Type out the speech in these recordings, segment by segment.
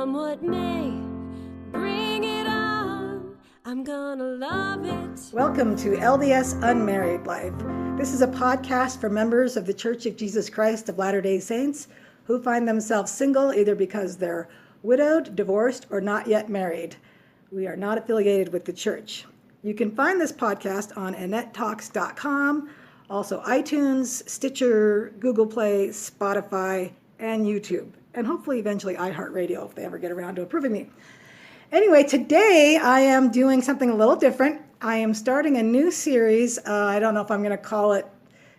Come what may, bring it on. I'm gonna love it. Welcome to LDS Unmarried Life. This is a podcast for members of the Church of Jesus Christ of Latter-day Saints who find themselves single either because they're widowed, divorced, or not yet married. We are not affiliated with the church. You can find this podcast on AnnetteTalks.com, also iTunes, Stitcher, Google Play, Spotify, and YouTube, and hopefully eventually iHeartRadio if they ever get around to approving me. Anyway, today I am doing something a little different. I am starting a new series. I don't know if I'm going to call it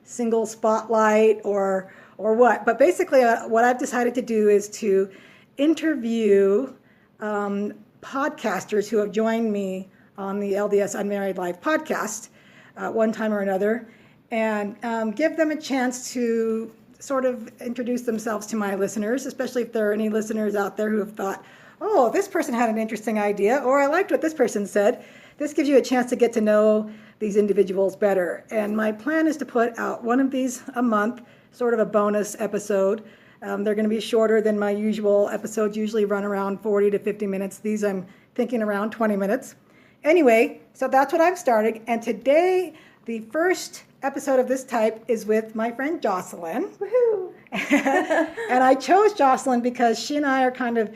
Single Spotlight or what, but basically what I've decided to do is to interview podcasters who have joined me on the LDS Unmarried Life podcast one time or another, and give them a chance to sort of introduce themselves to my listeners, especially if there are any listeners out there who have thought, oh, this person had an interesting idea, or I liked what this person said. This gives you a chance to get to know these individuals better. And my plan is to put out one of these a month, sort of a bonus episode. They're going to be shorter than my usual episodes, usually run around 40 to 50 minutes. These I'm thinking around 20 minutes. Anyway, so that's what I'm starting. And today, the first episode of this type is with my friend Jocelyn. Woohoo! And I chose Jocelyn because she and I are kind of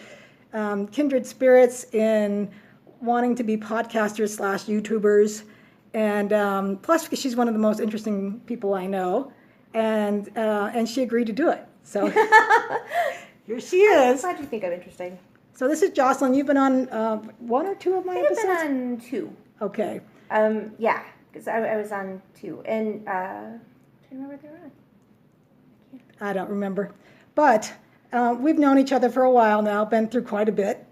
kindred spirits in wanting to be podcasters / YouTubers. And plus, because she's one of the most interesting people I know. And she agreed to do it. So here she is. I'm glad you think I'm interesting. So this is Jocelyn. You've been on one or two of my episodes? I've been on two. Okay. Yeah, because I was on two. And I'm trying to remember what they were on. I don't remember. But we've known each other for a while now, been through quite a bit.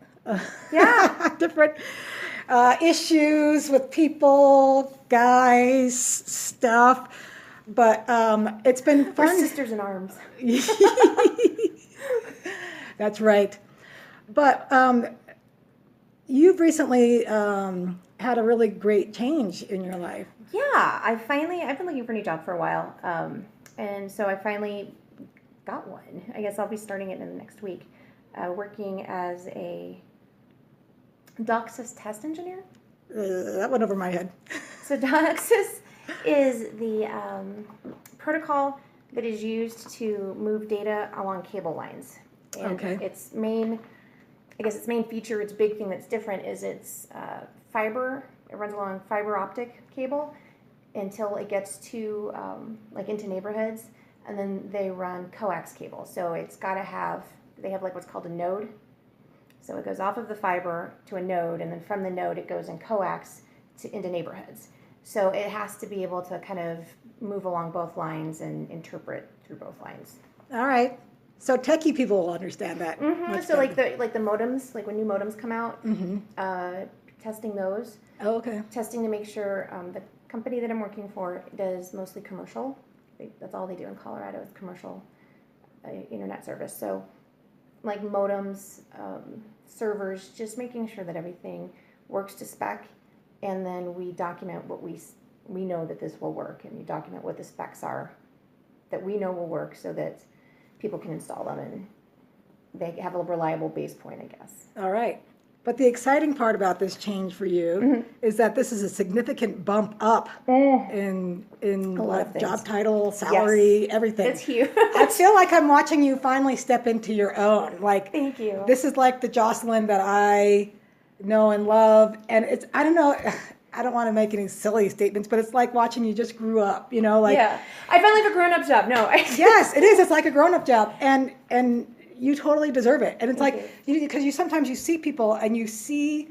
Yeah. Different issues with people, guys, stuff. But it's been fun. We're sisters in arms. That's right. But you've recently had a really great change in your life. Yeah, I've been looking for a new job for a while. And so I finally got one. I guess I'll be starting it in the next week. Working as a DOCSIS test engineer. That went over my head. So DOCSIS is the protocol that is used to move data along cable lines. And Okay. its main feature, its big thing that's different is it's fiber. It runs along fiber optic cable until it gets to into neighborhoods, and then they run coax cable. So it's got to they have like what's called a node. So it goes off of the fiber to a node, and then from the node it goes in coax into neighborhoods. So it has to be able to kind of move along both lines and interpret through both lines. All right. So techie people will understand that. Mm-hmm. So better. like the modems, like when new modems come out, Mm-hmm. testing those. Oh, okay. Testing to make sure the company that I'm working for does mostly commercial. That's all they do in Colorado is commercial internet service. So like modems, servers, just making sure that everything works to spec. And then we document what we know that this will work, and we document what the specs are that we know will work so that people can install them and they have a reliable base point, I guess. All right. But the exciting part about this change for you is that this is a significant bump up in A lot of things. job title, salary, everything. It's huge. I feel like I'm watching you finally step into your own. Like, Thank you. This is like the Jocelyn that I know and love. And it's, I don't know, I don't want to make any silly statements, but it's like watching you just grew up, you know? Like, yeah. I finally have a grown-up job. No. Yes, it is. It's like a grown-up job. And you totally deserve it. And it's Thank like, because you sometimes you see people and you see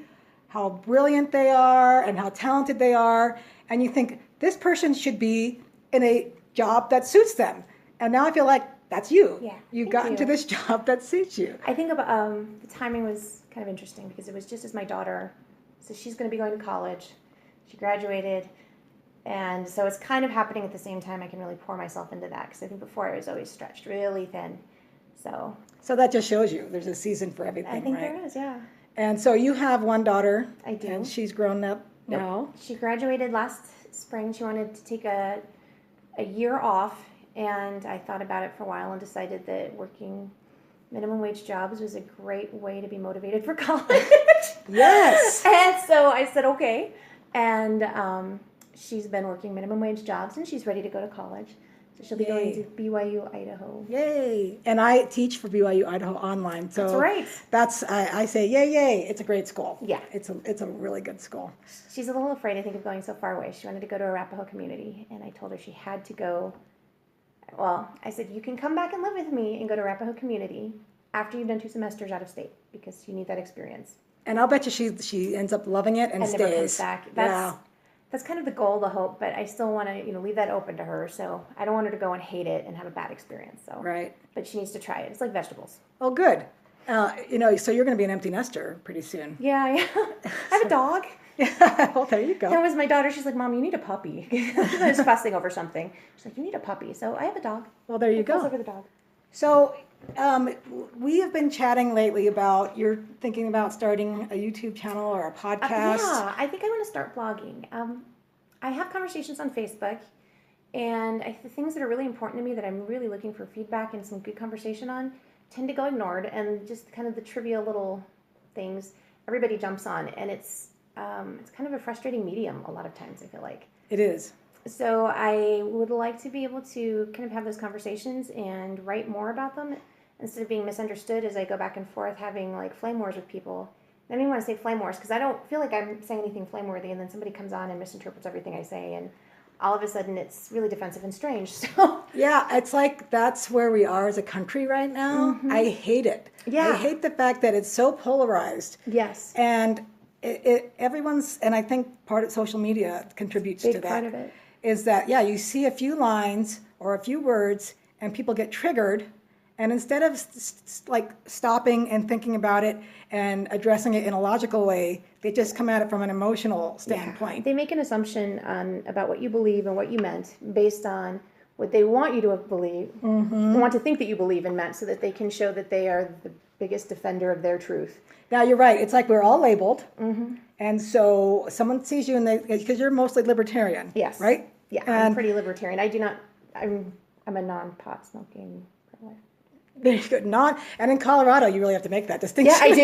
how brilliant they are and how talented they are. And you think, this person should be in a job that suits them. And now I feel like that's you. Yeah, You've thank gotten you. to this job that suits you. I think about the timing was kind of interesting because it was just as my daughter, so she's going to be going to college. She graduated. And so it's kind of happening at the same time. I can really pour myself into that because I think before I was always stretched really thin. So that just shows you there's a season for everything, I think right? there is, yeah. And so you have one daughter. I do. And she's grown up now. She graduated last spring. She wanted to take a year off, and I thought about it for a while and decided that working minimum wage jobs was a great way to be motivated for college. Yes. And so I said, okay. And she's been working minimum wage jobs, and she's ready to go to college. So she'll be going to BYU, Idaho. Yay. And I teach for BYU, Idaho online. So that's right. I say, yay. It's a great school. Yeah. It's a really good school. She's a little afraid, I think, of going so far away. She wanted to go to Arapaho community, and I told her she had to go. Well, I said, you can come back and live with me and go to Arapaho community after you've done 2 semesters out of state, because you need that experience. And I'll bet you she ends up loving it and stays. Never comes back. That's kind of the goal, the hope, but I still want to, leave that open to her. So I don't want her to go and hate it and have a bad experience. So right. But she needs to try it. It's like vegetables. Oh, good. So you're going to be an empty nester pretty soon. Yeah. I have a dog. Yeah. Well, there you go. That was my daughter. She's like, Mom, you need a puppy. I was fussing over something. She's like, you need a puppy. So I have a dog. Well, there you go. Over the dog. So we have been chatting lately about you're thinking about starting a YouTube channel or a podcast. Yeah, I think I want to start blogging. I have conversations on Facebook, and the things that are really important to me that I'm really looking for feedback and some good conversation on tend to go ignored, and just kind of the trivial little things everybody jumps on, and it's kind of a frustrating medium a lot of times, I feel like. It is. So I would like to be able to kind of have those conversations and write more about them instead of being misunderstood as I go back and forth having like flame wars with people. I don't even want to say flame wars because I don't feel like I'm saying anything flame worthy, and then somebody comes on and misinterprets everything I say, and all of a sudden it's really defensive and strange. So yeah, it's like that's where we are as a country right now. Mm-hmm. I hate it. Yeah. I hate the fact that it's so polarized. Yes. And everyone's, and I think part of social media contributes to that. Big part of it. Is that, you see a few lines or a few words and people get triggered, and instead of stopping and thinking about it and addressing it in a logical way, they just come at it from an emotional standpoint. Yeah. They make an assumption about what you believe and what you meant based on what they want you to believe, want to think that you believe and meant, so that they can show that they are the biggest defender of their truth. Now, you're right. It's like we're all labeled. Mm-hmm. And so someone sees you, and because you're mostly libertarian. Yes. Right? Yeah, I'm pretty libertarian. I'm a non-pot smoking pro-life. Very good. And in Colorado, you really have to make that distinction. Yeah, I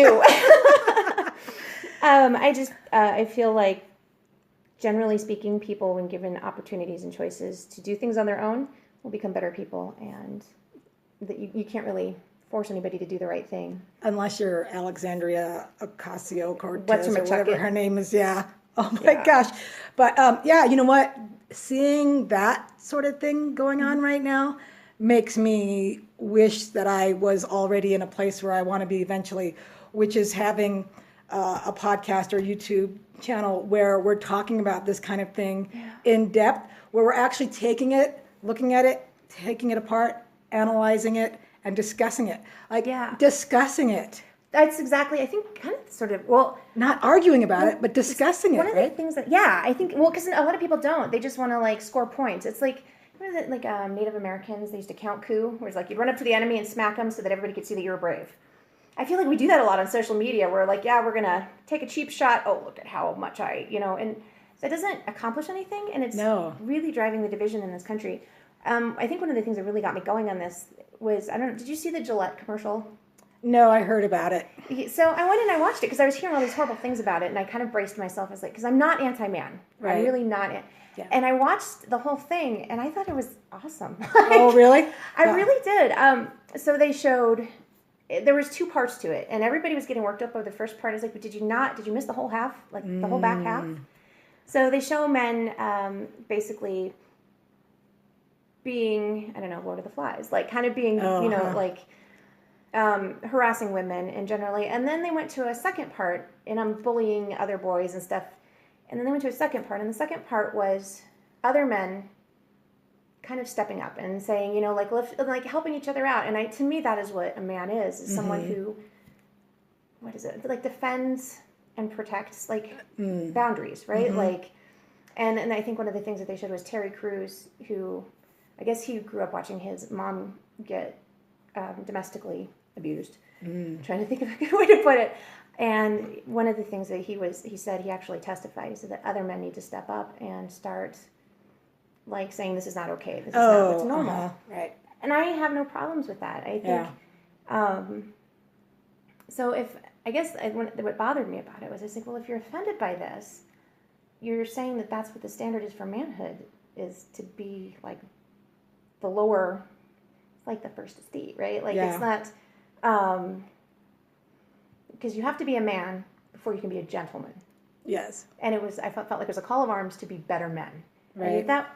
do. I feel like, generally speaking, people, when given opportunities and choices to do things on their own, will become better people, and that you can't really force anybody to do the right thing. Unless you're Alexandria Ocasio-Cortez or whatever her name is. Yeah. Oh my gosh. But you know what? Seeing that sort of thing going on right now makes me wish that I was already in a place where I want to be eventually, which is having a podcast or YouTube channel where we're talking about this kind of thing in depth, where we're actually taking it, looking at it, taking it apart, analyzing it, and discussing it. Discussing it. That's exactly, I think, kind of sort of, not arguing about it, but discussing it, right? One of the things that, I think, because a lot of people don't. They just want to, score points. It's like, remember that, Native Americans, they used to count coup, where it's like, you'd run up to the enemy and smack them so that everybody could see that you were brave. I feel like we do that a lot on social media, where we're going to take a cheap shot. Oh, look at how much and that doesn't accomplish anything, and it's really driving the division in this country. I think one of the things that really got me going on this was, did you see the Gillette commercial? No, I heard about it. So I went and I watched it because I was hearing all these horrible things about it, and I kind of braced myself as because I'm not anti-man. Right. I'm really not. Yeah. And I watched the whole thing, and I thought it was awesome. Oh, really? I really did. So they showed, there was 2 parts to it, and everybody was getting worked up over the first part. I was like, but did you miss the whole half? The whole back half? So they show men basically being, Lord of the Flies, kind of being, harassing women and generally. And then they went to a second part, and I'm bullying other boys and stuff. And then they went to a second part, and the second part was other men kind of stepping up and saying, helping each other out. And to me, that is what a man is someone who, defends and protects, boundaries, right? And I think one of the things that they showed was Terry Crews, who, I guess he grew up watching his mom get domestically abused. Trying to think of a good way to put it. And one of the things that he said, he actually testified, he said that other men need to step up and start saying this is not okay. This is not what's normal. Right. And I have no problems with that. I think So what bothered me about it was I was like, well, if you're offended by this, you're saying that that's what the standard is for manhood, is to be like the lower, like the first estate, right? Like it's not, because you have to be a man before you can be a gentleman. Yes. And I felt like it was a call of arms to be better men. Right. That,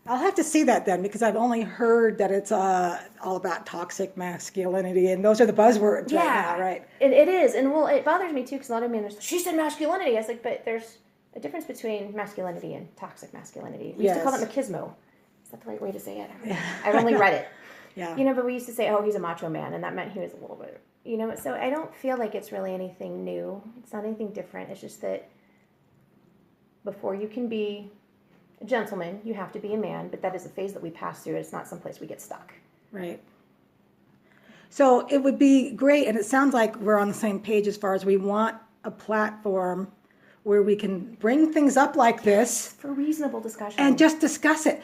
I'll have to see that then, because I've only heard that it's all about toxic masculinity, and those are the buzzwords right now, right? It is. And well, it bothers me too, because a lot of men are like, she said masculinity. I was like, but there's a difference between masculinity and toxic masculinity. We used to call it machismo. Is that the right way to say it? I've only read it. Yeah. But we used to say, oh, he's a macho man, and that meant he was a little bit, so I don't feel like it's really anything new. It's not anything different. It's just that before you can be a gentleman, you have to be a man, but that is a phase that we pass through. It's not someplace we get stuck. Right. So it would be great, and it sounds like we're on the same page as far as we want a platform where we can bring things up like this for reasonable discussion and just discuss it,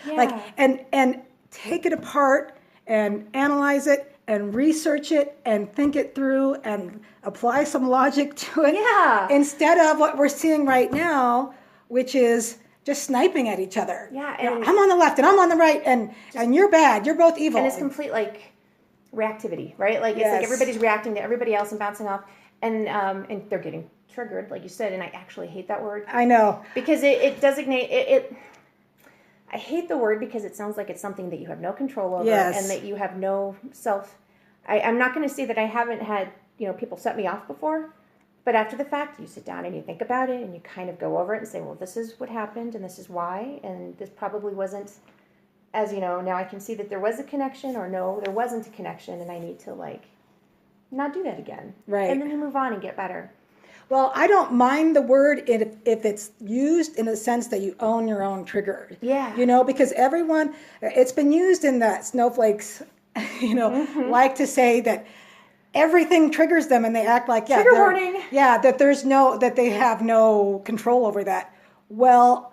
and take it apart and analyze it and research it and think it through and apply some logic to it. Yeah. Instead of what we're seeing right now, which is just sniping at each other. Yeah. And I'm on the left and I'm on the right, and you're bad. You're both evil. And it's complete reactivity, right? Like it's like everybody's reacting to everybody else and bouncing off, and they're getting triggered, like you said. And I actually hate that word. I know, because it designate it. I hate the word because it sounds like it's something that you have no control over, and that you have no self. I'm not going to say that I haven't had people set me off before, but after the fact, you sit down and you think about it and you kind of go over it and say, well, this is what happened and this is why, and this probably wasn't, as now I can see that there was a connection, or no, there wasn't a connection, and I need to not do that again. Right. And then you move on and get better. Well, I don't mind the word if it's used in a sense that you own your own trigger. Yeah. Because it's been used in that snowflakes, like to say that everything triggers them and they act like, trigger warning. Yeah, that they have no control over that. Well,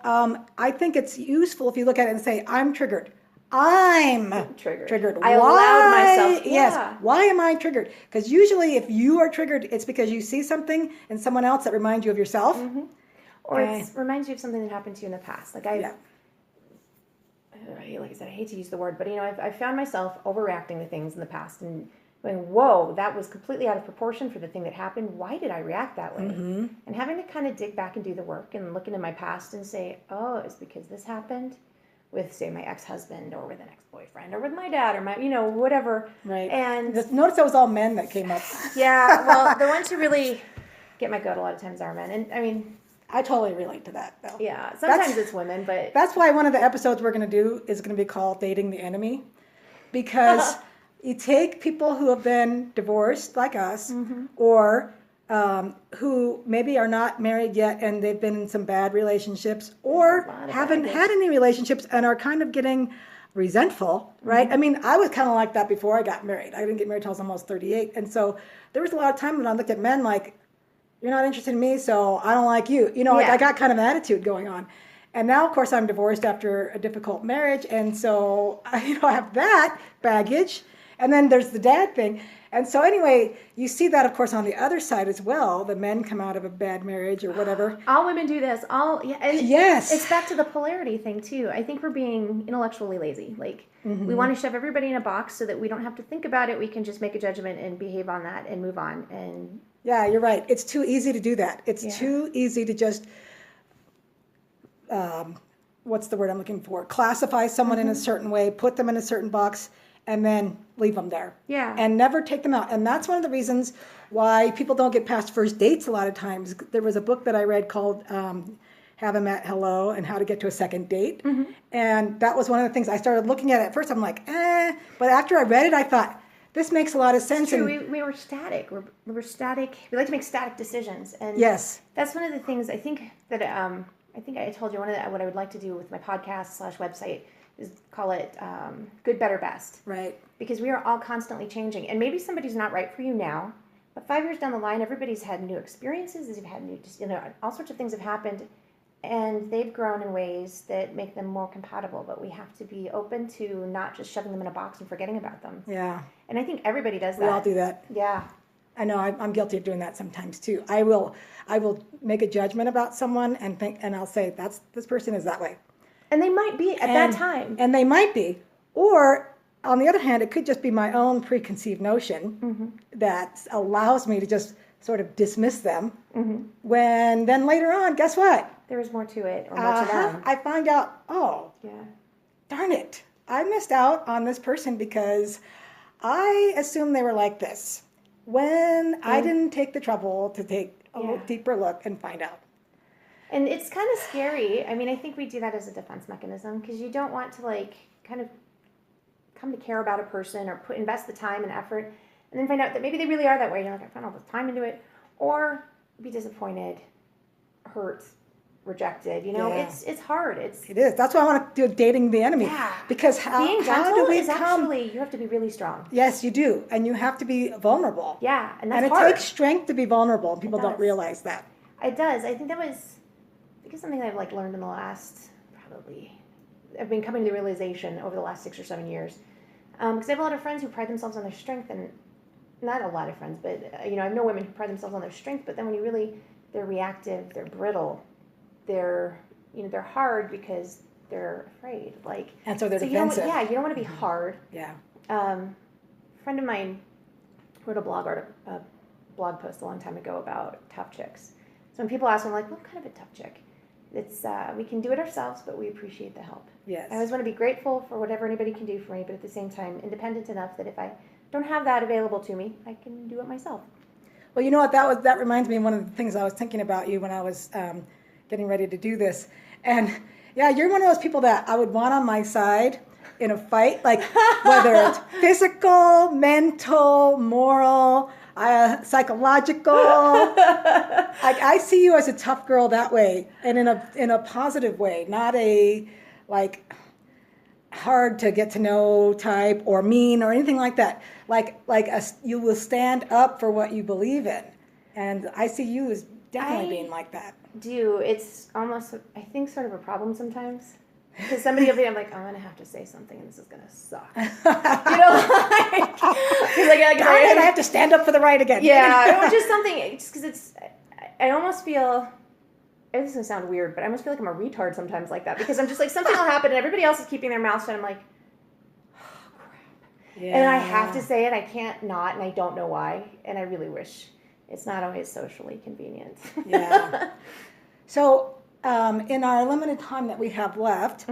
I think it's useful if you look at it and say, I'm triggered. I'm triggered. I allowed myself. Yeah. Yes. Why am I triggered? Because usually if you are triggered, it's because you see something in someone else that reminds you of yourself. Mm-hmm. Or it reminds you of something that happened to you in the past. Like I said, I hate to use the word, but I've found myself overreacting to things in the past and going, whoa, that was completely out of proportion for the thing that happened. Why did I react that way? Mm-hmm. And having to kind of dig back and do the work and look into my past and say, oh, it's because this happened with, say, my ex-husband, or with an ex-boyfriend, or with my dad, or my, whatever. Right. And notice that was all men that came up. Yeah. Well, the ones who really get my goat a lot of times are men. And I mean, I totally relate to that, though. Yeah. Sometimes it's women, but that's why one of the episodes we're going to do is going to be called "Dating the Enemy," because you take people who have been divorced, like us, mm-hmm. or who maybe are not married yet and they've been in some bad relationships, or haven't had any relationships and are kind of getting resentful, right? Mm-hmm. I mean, I was kind of like that before I got married. I didn't get married until I was almost 38. And so there was a lot of time when I looked at men like, you're not interested in me, so I don't like you. I got kind of an attitude going on. And now, of course, I'm divorced after a difficult marriage. And so, I have that baggage. And then there's the dad thing. And so anyway, you see that, of course, on the other side as well. The men come out of a bad marriage or whatever. All women do this. Yes. It's back to the polarity thing, too. I think we're being intellectually lazy. We want to shove everybody in a box so that we don't have to think about it. We can just make a judgment and behave on that and move on. And yeah, you're right. It's too easy to do that. It's too easy to just, what's the word I'm looking for? Classify someone in a certain way, put them in a certain box, and then leave them there. Yeah. And never take them out. And that's one of the reasons why people don't get past first dates a lot of times. There was a book that I read called Have Them at Hello and How to Get to a Second Date. Mm-hmm. And that was one of the things I started looking at. At first, I'm like, But after I read it, I thought, this makes a lot of sense. It's true. We were static. We're static. We like to make static decisions. And yes. That's one of the things I think that, I think I told you what I would like to do with my podcast/website is call it Good, Better, Best. Right. Because we are all constantly changing. And maybe somebody's not right for you now, but 5 years down the line, everybody's had new experiences, they've had new, all sorts of things have happened, and they've grown in ways that make them more compatible, but we have to be open to not just shoving them in a box and forgetting about them. Yeah. And I think everybody does that. We all do that. Yeah. I know I'm guilty of doing that sometimes too. I will make a judgment about someone and I'll say this person is that way. And they might be at that time. And they might be. Or on the other hand, it could just be my own preconceived notion that allows me to just sort of dismiss them. When then later on, guess what? There was more to it, or more to them. I find out, Yeah. darn it, I missed out on this person because I assumed they were like this. When I didn't take the trouble to take a little deeper look and find out. And it's kind of scary. I mean, I think we do that as a defense mechanism because you don't want to kind of come to care about a person or invest the time and effort and then find out that maybe they really are that way. You're like, I put all this time into it. Or be disappointed, hurt, rejected. It's hard. It is. That's why I want to do dating the enemy. Yeah. Because being gentle do we is actually, you have to be really strong. Yes, you do. And you have to be vulnerable. Yeah, and that's hard. And it takes strength to be vulnerable. And people don't realize that. It does. I think because something I've learned in the last, I've been coming to the realization over the last 6 or 7 years. Because I have a lot of friends who pride themselves on their strength, and not a lot of friends, but I know women who pride themselves on their strength, but then when they're reactive, they're brittle, they're hard because they're afraid. And so they're defensive. You don't want to be hard. Yeah. A friend of mine wrote a blog post a long time ago about tough chicks. So when people ask me, what kind of a tough chick? It's we can do it ourselves, but we appreciate the help. Yes. I always want to be grateful for whatever anybody can do for me, but at the same time, independent enough that if I don't have that available to me, I can do it myself. Well, you know what? That reminds me of one of the things I was thinking about you when I was getting ready to do this. And yeah, you're one of those people that I would want on my side in a fight, whether it's physical, mental, moral, psychological. I see you as a tough girl that way, and in a positive way, not a hard to get to know type or mean or anything like that. You will stand up for what you believe in, and I see you as definitely being like that. It's almost, I think, sort of a problem sometimes. Because somebody will be, I'm like, I'm going to have to say something and this is going to suck. I have to stand up for the right again. Yeah, or just something, just because I almost feel, this is going to sound weird, but I almost feel like I'm a retard sometimes like that. Because I'm just something will happen and everybody else is keeping their mouth shut. I'm like, oh, crap. Yeah. And I have to say it, I can't not, and I don't know why. And I really wish it's not always socially convenient. Yeah. So, in our limited time that we have left,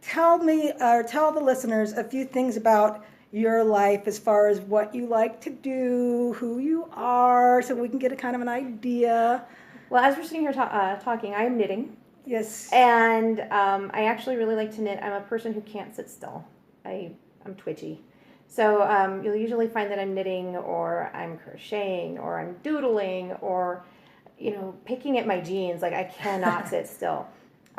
tell the listeners a few things about your life as far as what you like to do, who you are, so we can get a kind of an idea. Well, as we're sitting here talking, I am knitting. Yes. And I actually really like to knit. I'm a person who can't sit still. I'm twitchy. So you'll usually find that I'm knitting, or I'm crocheting, or I'm doodling, or picking at my jeans. I cannot sit still.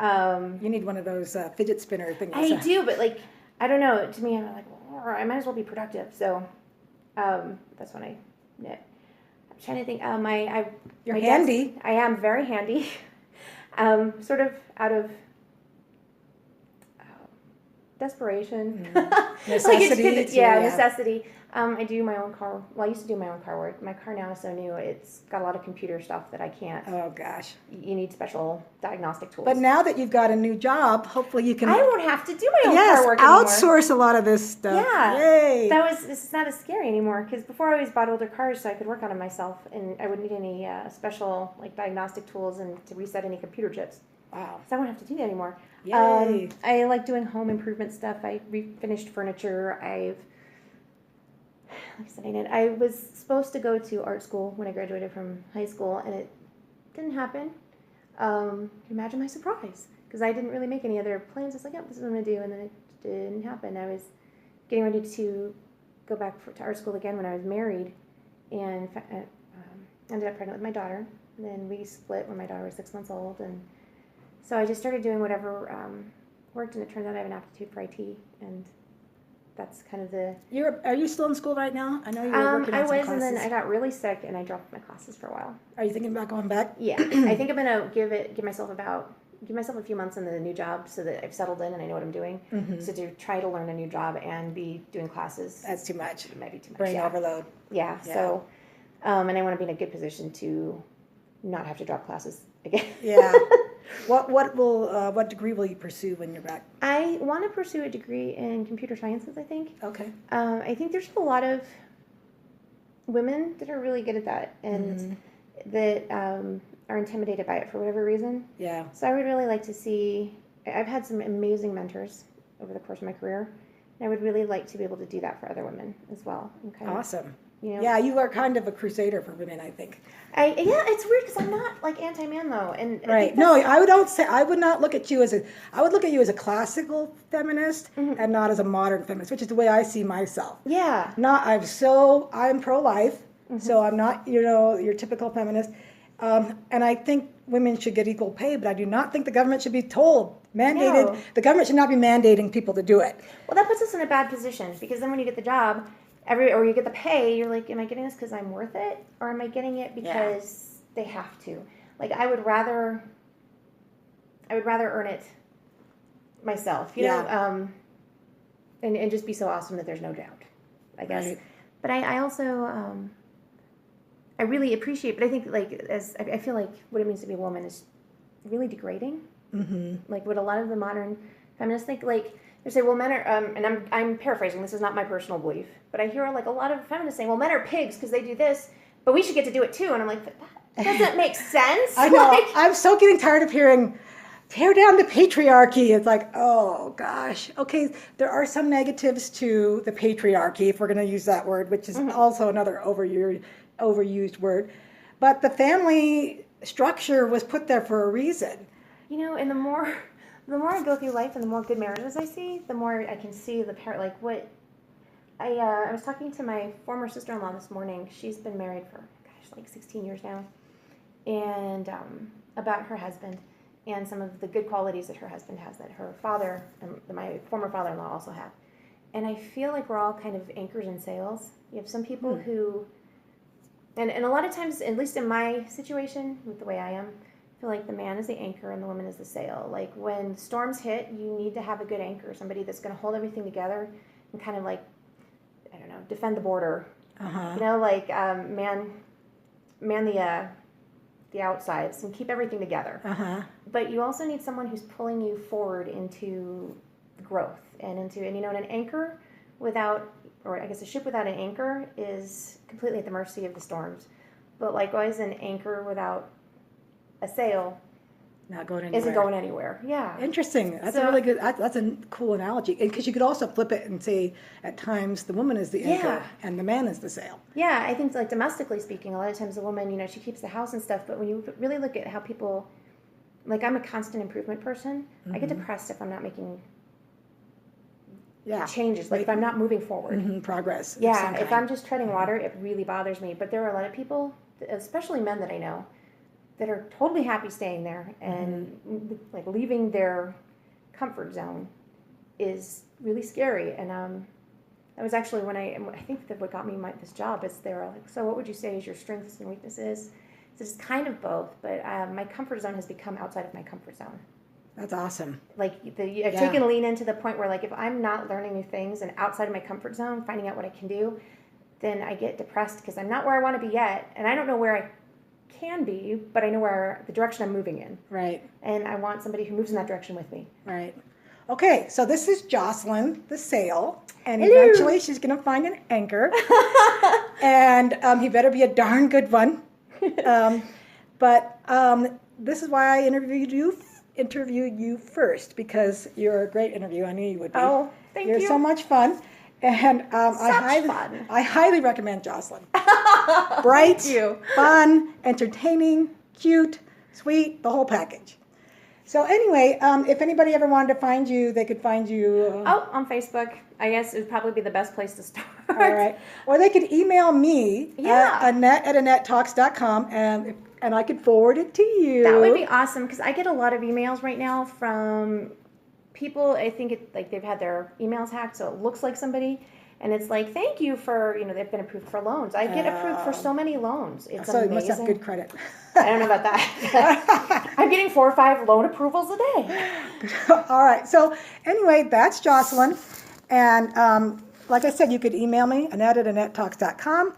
You need one of those fidget spinner things. I do, but I don't know. To me, I'm like, I might as well be productive. So that's when I knit. I'm trying to think. You're handy. I am very handy. Sort of out of desperation. Necessity. Necessity. I do my own car. Well, I used to do my own car work. My car now is so new. It's got a lot of computer stuff that I can't. Oh, gosh. You need special diagnostic tools. But now that you've got a new job, hopefully you can... I won't have to do my own car work anymore. Outsource a lot of this stuff. Yeah. Yay. This is not as scary anymore, because before I always bought older cars so I could work on them myself, and I wouldn't need any special diagnostic tools and to reset any computer chips. Wow. So I won't have to do that anymore. Yay. I like doing home improvement stuff. I refinished furniture. I was supposed to go to art school when I graduated from high school, and it didn't happen. Can you imagine my surprise? Because I didn't really make any other plans. I was like, this is what I'm going to do, and then it didn't happen. I was getting ready to go back to art school again when I was married, and ended up pregnant with my daughter. And then we split when my daughter was 6 months old, and so I just started doing whatever worked, and it turns out I have an aptitude for IT, and that's kind of the... Are you still in school right now? I know you were working on some classes. I was, and then I got really sick, and I dropped my classes for a while. Are you thinking about going back? Yeah. I think I'm going to give myself about give myself a few months in the new job so that I've settled in and I know what I'm doing. So to try to learn a new job and be doing classes. That's too much. It might be too much. Brain overload. Yeah. So, and I want to be in a good position to not have to drop classes again. Yeah. What degree will you pursue when you're back? I want to pursue a degree in computer sciences, I think. Okay. I think there's a lot of women that are really good at that and that are intimidated by it for whatever reason. Yeah. So I would really like to see, I've had some amazing mentors over the course of my career, and I would really like to be able to do that for other women as well. And kind Awesome. You know, yeah, you are kind of a crusader for women, I think. Yeah, it's weird because I'm not like anti-man though, and right. No, I would not look at you as I would look at you as a classical feminist and not as a modern feminist, which is the way I see myself. Yeah. I'm pro-life, so I'm not your typical feminist, and I think women should get equal pay, but I do not think the government should be mandated. No. The government should not be mandating people to do it. Well, that puts us in a bad position because then when you get the job. Or you get the pay, you're like, am I getting this because I'm worth it? Or am I getting it because they have to? Like, I would rather earn it myself, you know, and just be so awesome that there's no doubt, I guess. Right. But I also, I really appreciate, but I think, like, I feel like what it means to be a woman is really degrading. Like, what a lot of the modern feminists think, like, they say, well, men are, and I'm paraphrasing, this is not my personal belief, but I hear like a lot of feminists saying, well, men are pigs because they do this, but we should get to do it too. And I'm like, that doesn't make sense. I know. Like, I'm so getting tired of hearing, tear down the patriarchy. It's like, oh gosh. Okay, there are some negatives to the patriarchy, if we're going to use that word, which is also another overused word. But the family structure was put there for a reason. You know, and the more I go through life and the more good marriages I see, the more I can see the parent, like what, I was talking to my former sister-in-law this morning. She's been married for, like 16 years now, and about her husband and some of the good qualities that her husband has that her father and my former father-in-law also have. And I feel like we're all kind of anchors in sails. You have some people who, and a lot of times, at least in my situation, with the way I am, I feel like the man is the anchor and the woman is the sail. Like when storms hit, you need to have a good anchor, somebody that's going to hold everything together and kind of like, I don't know, defend the border. You know, like man the outsides and keep everything together. But you also need someone who's pulling you forward into growth and you know, an anchor without, or I guess a ship without an anchor is completely at the mercy of the storms. But likewise, an anchor without a sail isn't going anywhere. Yeah. Interesting. That's a really good, that's a cool analogy. Because you could also flip it and say, at times, the woman is the anchor and the man is the sail. Yeah, I think like domestically speaking, a lot of times the woman, you know, she keeps the house and stuff, but when you really look at how people, like I'm a constant improvement person, I get depressed if I'm not making changes, like if I'm not moving forward. Progress. Yeah, if I'm just treading water, it really bothers me. But there are a lot of people, especially men that I know, that are totally happy staying there and like leaving their comfort zone is really scary. And that was actually when I think that what got me this job is they were like, so what would you say is your strengths and weaknesses? So it's kind of both, but my comfort zone has become outside of my comfort zone. That's awesome. Like I've taken lean into the point where like if I'm not learning new things and outside of my comfort zone, finding out what I can do, then I get depressed because I'm not where I want to be yet, and I don't know where I can be, but I know where the direction I'm moving in. Right. And I want somebody who moves in that direction with me. Right. Okay, so this is Jocelyn, the sail, and eventually she's going to find an anchor, and he better be a darn good one. But this is why I interviewed you first, because you're a great interview. I knew you would be. Oh, thank you. You're so much fun. And I highly recommend Jocelyn. Bright, fun, entertaining, cute, sweet, the whole package. So anyway, if anybody ever wanted to find you, they could find you... on Facebook. I guess it would probably be the best place to start. All right. Or they could email me at annette@annettetalks.com, and I could forward it to you. That would be awesome, because I get a lot of emails right now from... people, I think like they've had their emails hacked, so it looks like somebody, And it's like, thank you for, they've been approved for loans. I get approved for so many loans. It's So amazing. you must have good credit. I don't know about that. I'm getting 4 or 5 loan approvals a day. All right. So anyway, that's Jocelyn. And like I said, you could email me, Annette@AnnetteTalks.com.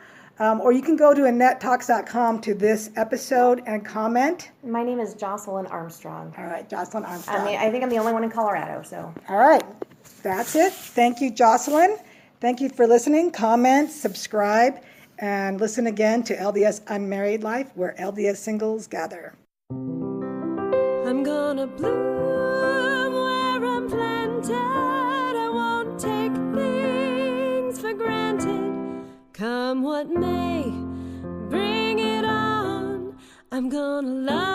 Or you can go to AnnetteTalks.com to this episode and comment. My name is Jocelyn Armstrong. All right, Jocelyn Armstrong. I think I'm the only one in Colorado, so. All right. That's it. Thank you, Jocelyn. Thank you for listening. Comment, subscribe, and listen again to LDS Unmarried Life, where LDS singles gather. I'm gonna bloom where I'm planted. I won't take things for granted. Come what may, bring it on. I'm gonna love